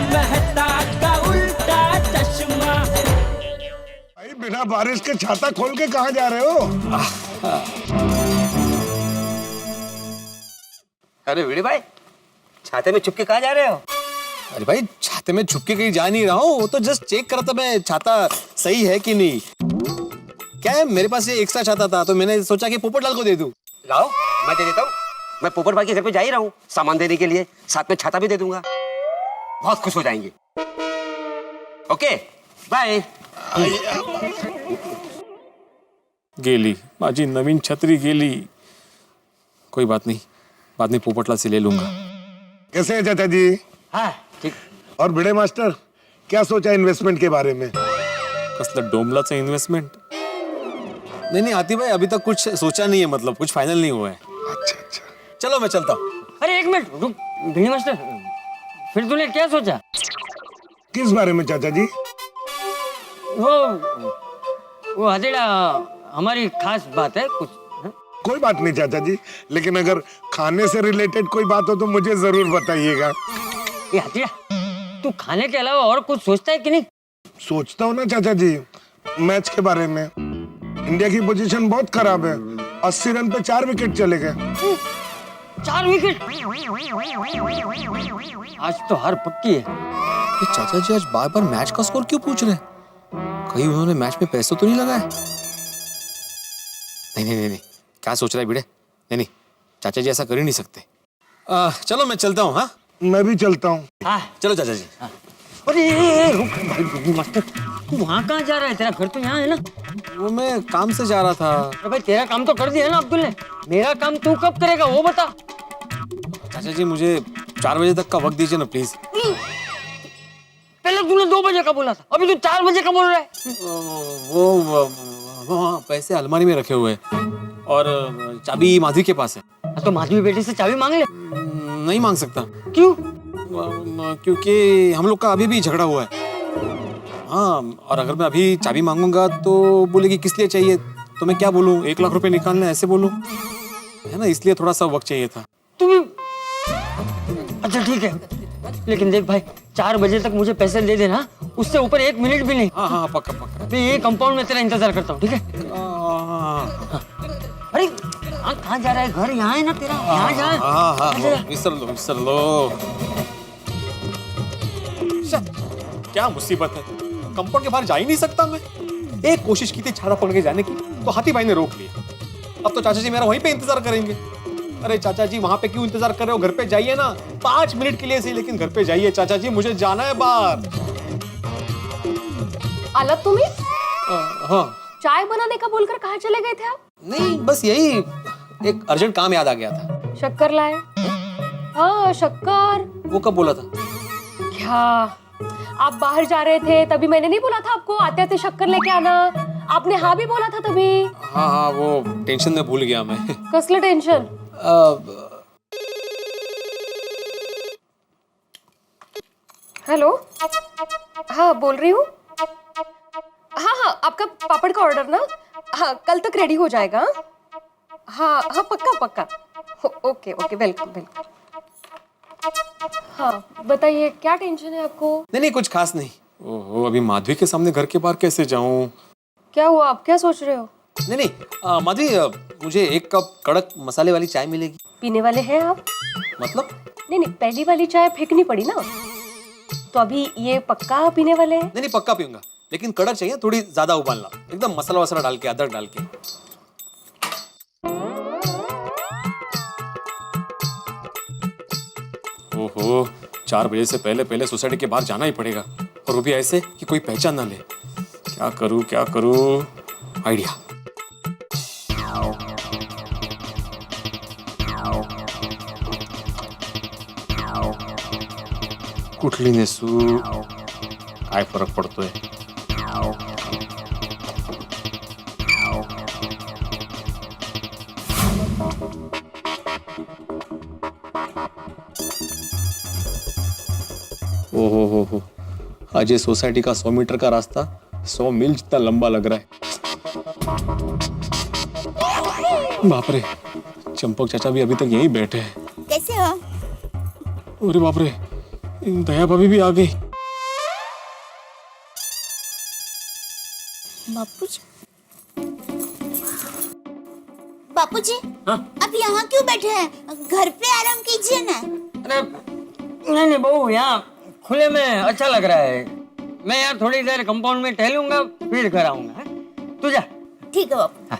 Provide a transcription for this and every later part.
मेहता का उल्टा चश्मा। भाई बिना बारिश के छाता खोल के कहाँ जा रहे हो? अरे वीडी भाई, छाते में छुपके कहाँ जा रहे हो? अरे भाई छाते में छुप के कहीं जा नहीं रहा हूँ, वो तो जस्ट चेक कर रहा था मैं छाता सही है कि नहीं। क्या है, मेरे पास ये एक्स्ट्रा छाता था तो मैंने सोचा कि पोपटलाल को दे दूं। लाओ मैं दे देता हूँ। मैं पोपट भाई के घर पे जा ही रहा हूँ सामान देने के लिए, साथ में छाता भी दे दूंगा, बहुत खुश हो जाएंगे। Okay bye. गेली माझी नवीन छतरी गेली। कोई बात नहीं, बाद में पोपटलाल से ले लूंगा। कैसे है चाचा जी? हाँ ठीक। और भिड़े मास्टर, क्या सोचा इन्वेस्टमेंट के बारे में? कसलं डोंबलाचं इन्वेस्टमेंट? नहीं आती भाई, अभी तक कुछ सोचा नहीं है, मतलब कुछ फाइनल नहीं हुआ है। अच्छा अच्छा, चलो मैं चलता हूँ। अरे एक मिनट रुक भिड़ी मास्टर, फिर तूने क्या सोचा? किस बारे में चाचा जी? वो हथेड़ा हमारी खास बात है कुछ। कोई बात नहीं चाचा जी, लेकिन अगर खाने से रिलेटेड कोई बात हो तो मुझे जरूर बताइएगा। ये हथेड़ा, तू खाने के अलावा और कुछ सोचता है कि नहीं? सोचता हूँ ना चाचा जी, मैच के बारे में। इंडिया की पोजीशन बहुत खराब है, 80 रन पे 4 विकेट चले गए। 4 विकेट? आज तो हार पक्की है। ये चाचा जी आज बार बार मैच का स्कोर क्यों पूछ रहे हैं? कहीं उन्होंने मैच में पैसे तो नहीं लगाए? नहीं, क्या सोच रहा है भिड़े? नहीं, चाचा जी ऐसा कर ही नहीं सकते। चलो मैं चलता हूँ। हाँ मैं भी चलता हूँ। हाँ चलो चाचा जी। अरे रुक भाई भिड़ी मास्टर, तू वहाँ कहाँ जा रहा है? तेरा घर तो यहाँ है ना। वो मैं काम से जा रहा था। अरे भाई तेरा काम तो कर दिया ना अब्दुल ने, मेरा काम तू कब करेगा वो बता। चाचा जी मुझे 4 बजे तक का वक्त दीजिए ना प्लीज। पहले तूने 2 बजे का बोला था, अभी तू 4 बजे का बोल रहा है। वो पैसे अलमारी में रखे हुए हैं और चाबी माधवी के पास है। तो माधवी बेटी से चाबी मांग ले। नहीं मांग सकता। क्यों? क्योंकि हम लोग का अभी भी झगड़ा हुआ है। हाँ, और अगर मैं अभी चाबी मांगूंगा तो बोलेगी किस लिए चाहिए, तो मैं क्या बोलूँ? 1 लाख रुपए निकालना ऐसे बोलूँ, है ना? इसलिए थोड़ा सा वक्त चाहिए था। तुम अच्छा ठीक है, लेकिन देख भाई 4 बजे तक मुझे पैसे दे देना, उससे ऊपर 1 मिनट भी नहीं। हाँ पक्का। मैं ये कंपाउंड में तेरा इंतजार करता हूँ, ठीक है? अरे कहाँ जा रहा है? घर यहाँ है ना तेरा, यहाँ जा। हाँ विसर लो। क्या मुसीबत है, कंपाउंड के बाहर जा ही नहीं सकता मैं। एक कोशिश की थी छाता पकड़ के जाने की, तो हाथी भाई ने रोक लिया। अब तो चाचा जी मेरा वहीं पे इंतजार करेंगे। अरे चाचा जी वहां पे क्यों इंतजार कर रहे हो? घर पे जाइए ना, 5 मिनट के लिए सही, लेकिन घर पे जाइए चाचा जी, मुझे जाना है बाहर। आलत तुम्ही? हाँ चाय बनाने का बोलकर कहाँ चले गए थे आप? नहीं, बस यही एक अर्जेंट काम याद आ गया था। शक्कर लाए? हाँ शक्कर। वो कब बोला था? क्या आप बाहर जा रहे थे तभी मैंने नहीं बोला था आपको आते आते शक्कर लेके आना? आपने हाँ भी बोला था तभी। हाँ वो टेंशन में भूल गया मैं। कसलं टेंशन? हेलो, हाँ बोल रही हूँ। हाँ आपका पापड़ का ऑर्डर ना, हाँ कल तक रेडी हो जाएगा। हाँ पक्का। Okay welcome. हाँ बताइए क्या टेंशन है आपको? नहीं कुछ खास नहीं। ओहो, अभी माधवी के सामने घर के बाहर कैसे जाऊं? क्या हुआ, आप क्या सोच रहे हो? नहीं माधवी, मुझे 1 कप कड़क मसाले वाली चाय मिलेगी? पीने वाले हैं आप? मतलब? नहीं पहली वाली चाय फेंकनी पड़ी ना, तो अभी ये पक्का पीने वाले हैं? नहीं पक्का पीऊंगा, लेकिन कड़क चाहिए, थोड़ी ज्यादा उबालना, एकदम मसाला वसाला डाल के, अदरक डाल के। ओहो, 4 बजे से पहले सोसाइटी के बाहर जाना ही पड़ेगा, और वो भी ऐसे कि कोई पहचान ना ले। क्या करूं? आइडिया। कुठली नेसू, काय फरक पडतोय? ओहो, आज ये सोसाइटी का 100 मीटर का रास्ता 100 मील जितना लंबा लग रहा है। बाप रे, चंपक चाचा भी अभी तक यहीं बैठे हैं। कैसे हो? अरे बाप रे, दया भाभी भी आ गई। बापूजी, बापूजी, हाँ? आप यहाँ क्यों बैठे हैं? घर पे आराम कीजिए ना। अरे नहीं नहीं बहू, यहाँ खुले में अच्छा लग रहा है। मैं यार थोड़ी देर कंपाउंड में टहलूंगा, फिर घर आऊंगा। तू जा। ठीक है बापू।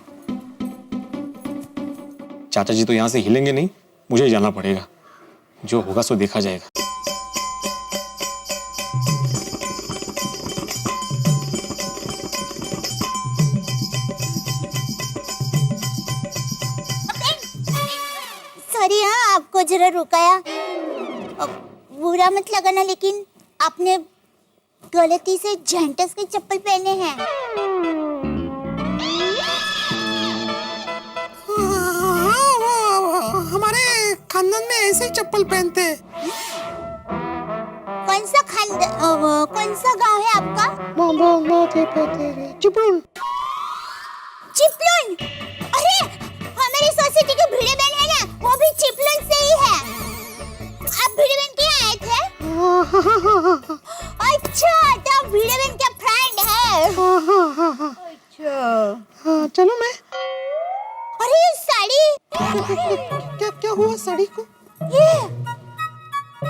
चाचा जी तो यहाँ से हिलेंगे नहीं, मुझे ही जाना पड़ेगा। जो होगा सो देखा जाएगा। सॉरी हाँ, आपको जरा रुकाया। बुरा मत लगाना, लेकिन आपने गलती से जेंटस के चप्पल पहने हैं। हमारे खानदान में ऐसे ही चप्पल पहनते हैं। कौन सा गांव है आपका? चिपळूण। चिपलून? अरे हमारी सोसाइटी के भिड़े बहन है ना, वो भी चिपलून से ही है। आप भिड़े बहन के आए थे? अच्छा, तो आप भिड़े बहन के फ्रेंड है। अच्छा। चलो मैं। अरे ये साड़ी क्या हुआ साड़ी को? ये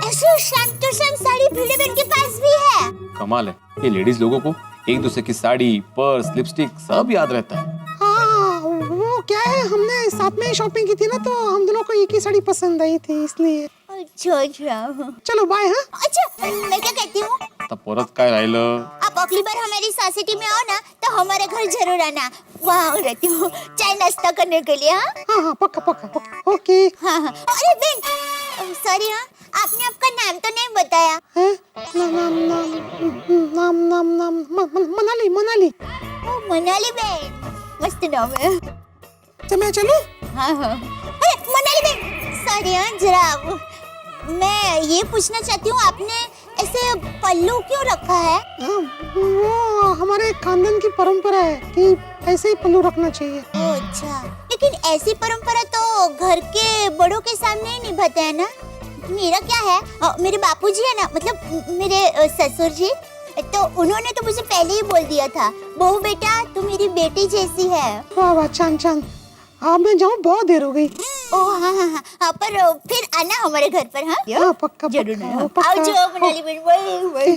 ऐसे शाम टू शाम साड़ी भिड़े बहन के पास भी है। कमाल है, ये लेडीज लोगों को एक दूसरे की साड़ी, पर्स, लिपस्टिक सब याद रहता है। हाँ, वो क्या है, हमने साथ में ही शॉपिंग की थी ना, तो हम दोनों को एक ही साड़ी पसंद आई थी, इसलिए। अच्छा अच्छा। चलो बाय। हाँ अच्छा, मैं क्या कहती हूँ, तब परत काय राहिलं? आप अगली बार हमारी सोसाइटी में आओ ना, तो हमारे घर जरूर आना। वहाँ रहती हूँ चाय नाश्ता करने के लिए। हाँ हाँ पक्का पक्का। ओके। हाँ हाँ। अरे बेन, सॉरी हाँ, आपने आपका नाम तो नहीं बताया। नाम मनाली। ओ, मनाली बेन, मस्त नाम है। तो मैं चलूं? हाँ हाँ। अरे मनाली बेन, सॉरी हाँ, जरा मैं ये पूछना चाहती हूँ, आपने ऐसे पल्लू क्यों रखा है? वो हमारे खानदान की परंपरा है कि ऐसे ही पल्लू रखना चाहिए। ओ अच्छा, लेकिन ऐसी परंपरा तो घर के बड़ों के सामने ही निभाते हैं ना। मेरा क्या है, मेरे बापूजी है ना, मतलब मेरे ससुर जी, तो उन्होंने तो मुझे पहले ही बोल दिया था, बहू बेटा तू मेरी बेटी जैसी है। वाह वाह, चांद। अब मैं जाऊँ, बहुत देर हो गई। ओ हाँ हाँ हाँ, पर फिर आना हमारे घर पर। हाँ हाँ पक्का जरूर पक्का, आओ पक्का। जाओ मनाली बेन, वही।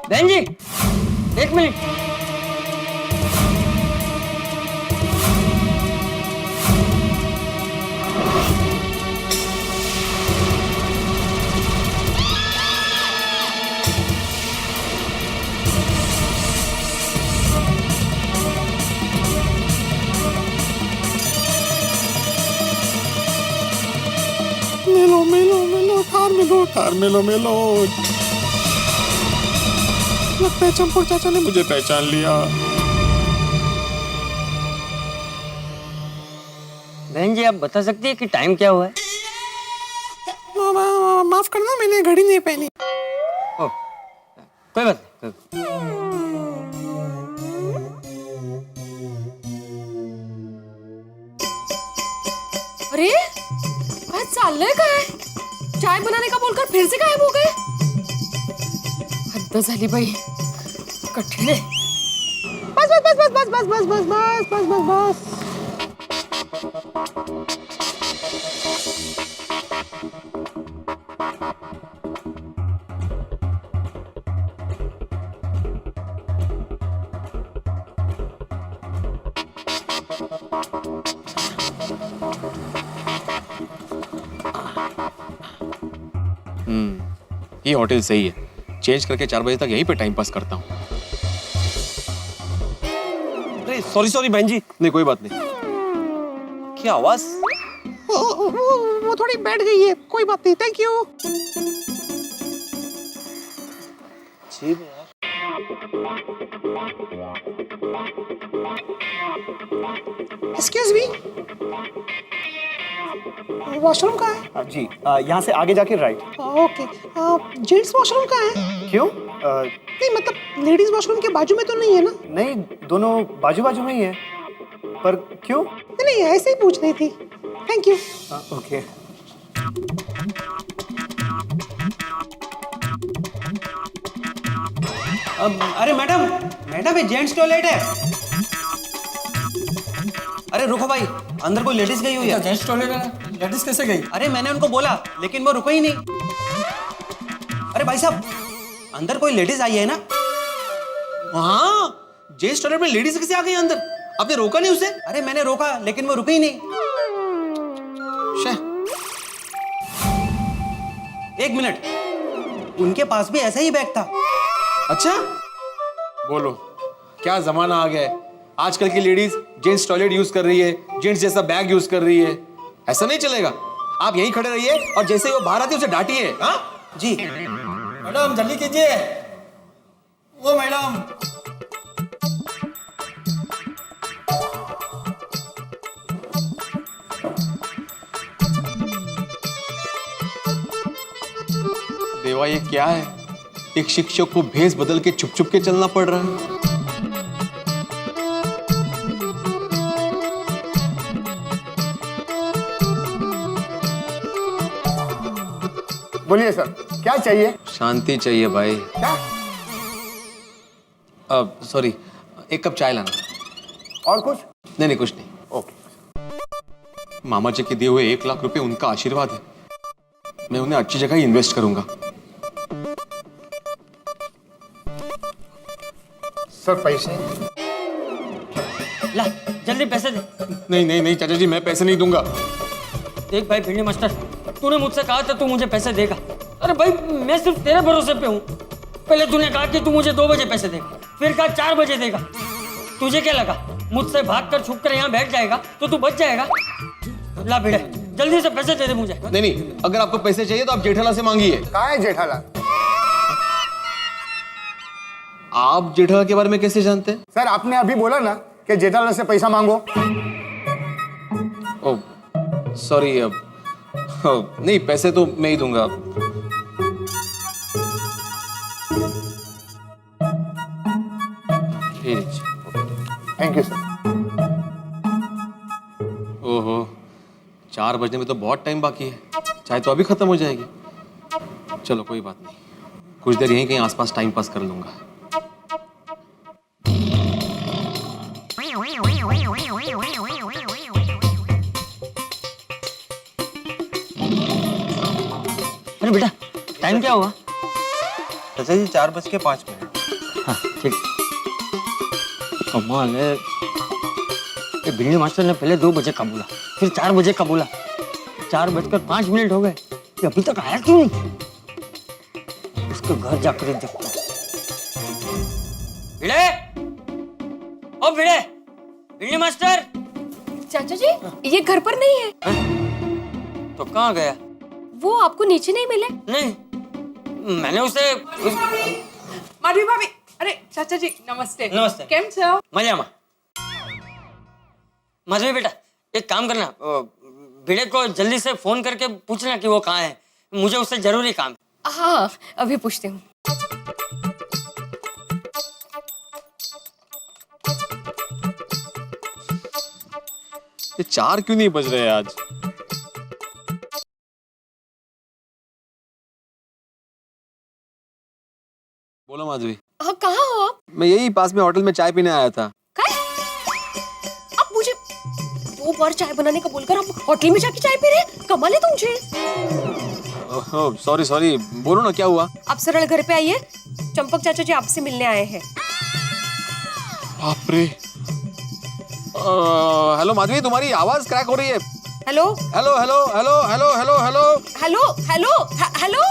बहन जी, एक मिनट। मेलो। लगता है चंपक चाचा ने मुझे पहचान लिया। बहन जी, आप बता सकती है कि टाइम क्या हुआ है? माफ करना, मैंने घड़ी नहीं पहनी। ओ, कोई बात नहीं। अरे काय चाललंय काय? चाय बनाने का बोलकर फिर से गायब हो गए। हद्द झाली बाई, कठीण आहे। बस। ये होटल सही है, चेंज करके 4 बजे तक यहीं पे टाइम पास करता हूँ। अरे सॉरी बहन जी। नहीं कोई बात नहीं। क्या आवाज? वो थोड़ी बैठ गई है, कोई बात नहीं। Thank you. Excuse me, washroom कहाँ है? जी, यहाँ से आगे जाके राइट। ओके। जेंट्स वॉशरूम कहाँ है? क्यों? नहीं मतलब लेडीज वॉशरूम के बाजू में तो नहीं है ना? नहीं, दोनों बाजू बाजू में ही है। पर क्यों? नहीं ऐसे ही पूछ रही थी। Thank you. ओके। अरे मैडम, मैडम ये जेंट्स टॉयलेट है। अरे रुको भाई, अंदर कोई लेडीज गई हुई है। जेंट्स टॉयलेट है, लेडीज कैसे गई? अरे मैंने उनको बोला लेकिन वो रुको ही नहीं। अरे भाई साहब, अंदर कोई लेडीज आई है ना? हाँ, जेंट्स टॉयलेट में लेडीज कैसे आ गई अंदर? आपने रोका नहीं उसे? अरे मैंने रोका लेकिन वो रुकी ही नहीं। एक मिनट, उनके पास भी ऐसा ही बैग था। अच्छा, बोलो क्या जमाना आ गया है? आजकल की लेडीज जेंट्स टॉयलेट यूज कर रही है, जेंट्स जैसा बैग यूज कर रही है। ऐसा नहीं चलेगा। आप यहीं खड़े रहिए और जैसे ही वो बाहर आती है उसे डांटिए। हाँ जी मैडम जल्दी कीजिए। वो मैडम, देवा, ये क्या है? एक शिक्षक को भेष बदल के छुप छुप के चलना पड़ रहा है। बोलिए सर, क्या चाहिए? शांति चाहिए भाई। क्या? अब सॉरी, एक कप चाय लाना। और कुछ? नहीं नहीं, कुछ नहीं। ओके। मामा जी के दिए हुए 1 लाख रुपए उनका आशीर्वाद है। मैं उन्हें अच्छी जगह इन्वेस्ट करूंगा। सर पैसे? ला जल्दी पैसे दे। नहीं नहीं नहीं चाचा जी, मैं पैसे नहीं दूंगा। देख भाई भिंडी मास्टर, तूने मुझसे कहा था तू मुझे पैसे देगा। अरे भाई मैं सिर्फ तेरे भरोसे पे हूँ। पहले तूने कहा कि तू मुझे 2 बजे पैसे देगा, फिर कहा 4 बजे देगा। तुझे क्या लगा मुझसे भागकर छुप कर यहाँ बैठ जाएगा तो तू बच जाएगा? ला भिड़े, जल्दी से पैसे दे दे मुझे। नहीं नहीं, अगर आपको पैसे चाहिए तो आप जेठालाल से मांगिए। कहाँ है जेठालाल? आप जेठालाल के बारे में कैसे जानते हैं? सर आपने अभी बोला ना कि जेठालाल से पैसा मांगो। ओह सॉरी, नहीं पैसे तो मैं ही दूंगा। Thank you sir. ओहो, 4 बजने में तो बहुत टाइम बाकी है। चाय तो अभी खत्म हो जाएगी। चलो कोई बात नहीं, कुछ देर यहीं कहीं आसपास टाइम पास कर लूंगा। अरे बेटा टाइम क्या हुआ? चाचा जी 4:05। हाँ ठीक। कमाल है, ये भिंडी मास्टर ने पहले 2 बजे का बोला, फिर 4 बजे का बोला। 4:05 हो गए, ये अभी तक आया क्यों नहीं? उसके घर जाकर देखता हूँ। भिड़े, ओ भिड़े, भिंडी मास्टर। चाचा जी ये घर पर नहीं है। तो कहाँ गया? वो आपको नीचे नहीं मिले? नहीं, मैंने उसे माधवी भाभी, अरे चाचा जी नमस्ते। नमस्ते। केम छो? मजामा। माधवी बेटा एक काम करना, भिड़े को जल्दी से फोन करके पूछना कि वो कहाँ है। मुझे उससे जरूरी काम है। हाँ अभी पूछती हूँ। ये 4 क्यों नहीं बज रहे आज? बोलो माधवी। हाँ कहाँ हो आप? मैं यही पास में होटल में चाय पीने आया था। आप मुझे 2 बार चाय बनाने का बोलकर आप होटल में जाके चाय पी रहे हैं? कमाल है तुमसे। सॉरी सॉरी, बोलो ना क्या हुआ? आप सरल घर पे आइए, चंपक चाचा जी आपसे मिलने आए हैं। बाप रे। हेलो माधवी, तुम्हारी आवाज क्रैक हो रही है। Hello hello hello hello hello hello hello hello hello hello.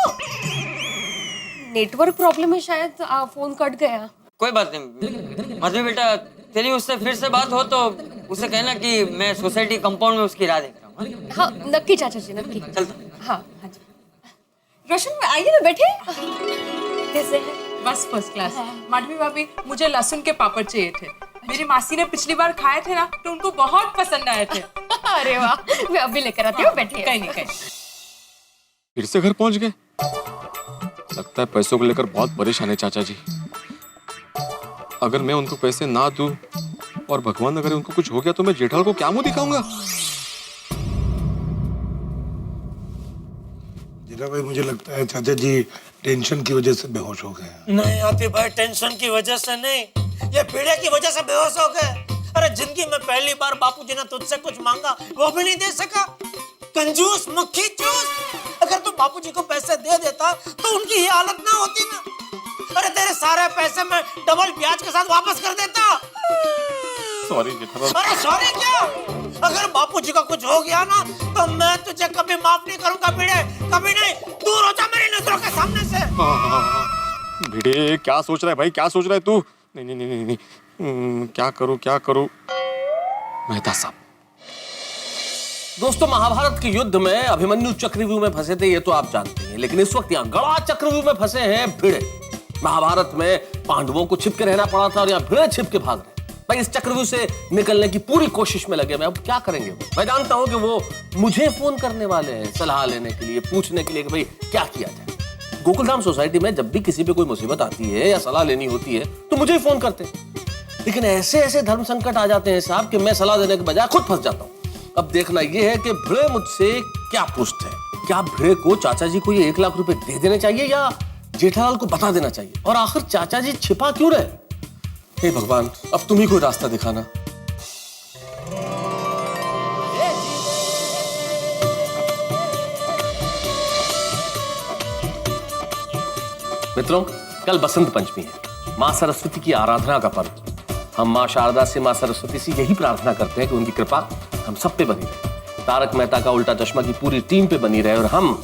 Network problem है शायद, फोन कट गया। कोई बात नहीं माधवी बेटा, तेरी उससे फिर से बात हो तो उसे कहना कि मैं सोसाइटी कंपाउंड में उसकी राह देख रहा हूँ। हाँ नक्की चाचा जी नक्की। चलता। हाँ हाँ जी। रोशन आइए ना, बैठे। कैसे हैं? बस फर्स्ट क्लास। माधवी भाभी मुझे लहसुन के पापड़ चाहिए थे। मेरी मासी ने पिछली बार खाए थे ना तो उनको बहुत पसंद आए थे। अरे वाह, मैं अभी लेकर आती हूँ, बैठिए। कहीं नहीं कहीं। फिर से घर पहुंच गए। लगता है पैसों को लेकर बहुत परेशान है चाचा जी। अगर मैं उनको पैसे ना दूं और भगवान अगर उनको कुछ हो गया तो मैं जेठालाल को क्या मुंह दिखाऊंगा? जीरा भाई, मुझे लगता है चाचा जी टेंशन की वजह से बेहोश हो गए। नहीं आती भाई, टेंशन की वजह से नहीं, ये पीड़े की वजह से बेहोश हो गए। अरे जिंदगी में पहली बार बापूजी ने तुझसे कुछ मांगा, वो भी नहीं दे सका। कंजूस, मक्खी चूस। अगर तू बापूजी को पैसे दे देता तो उनकी ये हालत ना होती ना। अरे तेरे सारे पैसे मैं डबल ब्याज के साथ वापस कर देता। सॉरी जेठालाल। अरे सॉरी क्या? अगर बापूजी का कुछ हो गया ना तो मैं तुझे कभी माफ नहीं करूंगा भिड़े, कभी नहीं। दूर हो जा मेरी नजरों के सामने से। भिड़े, क्या सोच रहा है भाई, क्या सोच रहा है तू? नहीं नहीं नहीं नहीं, क्या करूं? मेहता साहब। दोस्तों, महाभारत के युद्ध में अभिमन्यु चक्रव्यूह में फंसे थे, ये तो आप जानते हैं। लेकिन इस वक्त यहाँ गड़ा चक्रव्यूह में फंसे हैं भिड़े। महाभारत में पांडवों को छिप के रहना पड़ा था और यहाँ भिड़े छिप के भाग रहे। भाई इस चक्रव्यूह से निकलने की पूरी कोशिश में लगे। अब क्या करेंगे वो? मैं जानता हूं कि वो मुझे फोन करने वाले हैं सलाह लेने के लिए, पूछने के लिए कि भाई क्या किया जाए। गोकुलधाम सोसाइटी में जब भी किसी पे कोई मुसीबत आती है या सलाह लेनी होती है तो मुझे ही फोन करते हैं। लेकिन ऐसे ऐसे धर्म संकट आ जाते हैं साहब कि मैं सलाह देने के बजाय खुद फंस जाता हूँ। अब देखना यह है कि भिड़े मुझसे क्या पूछते हैं। क्या भिड़े को चाचा जी को ये 1 लाख रुपए दे देने चाहिए या जेठालाल को बता देना चाहिए? और आखिर चाचा जी छिपा क्यों रहे? हे भगवान, अब तुम ही कोई रास्ता दिखाना। मित्रों, कल बसंत पंचमी है, मां सरस्वती की आराधना का पर्व। हम मां शारदा से, मां सरस्वती से यही प्रार्थना करते हैं कि उनकी कृपा हम सब पे बनी रहे, तारक मेहता का उल्टा चश्मा की पूरी टीम पे बनी रहे और हम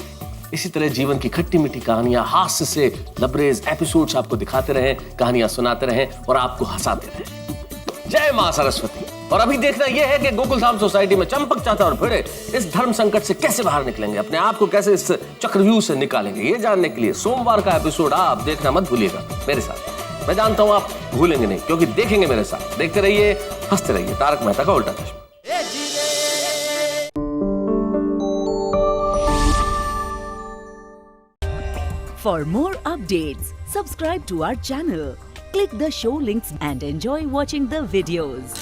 इसी तरह जीवन की खट्टी मीठी कहानियां, हास्य से लबरेज एपिसोड्स आपको दिखाते रहें, कहानियां सुनाते रहें और आपको हंसाते रहें। जय मां सरस्वती। और अभी देखना यह है कि गोकुलधाम सोसाइटी में चंपक चाचा और भिड़े इस धर्म संकट से कैसे बाहर निकलेंगे, अपने आप को कैसे इस चक्रव्यूह से निकालेंगे। ये जानने के लिए सोमवार का एपिसोड आप देखना मत भूलिएगा मेरे साथ। मैं जानता हूं आप भूलेंगे नहीं, क्योंकि देखेंगे मेरे साथ। देखते रहिए, हंसते रहिए। तारक मेहता का उल्टा चश्मा। For more updates, subscribe to our channel, click the show links and enjoy watching the videos.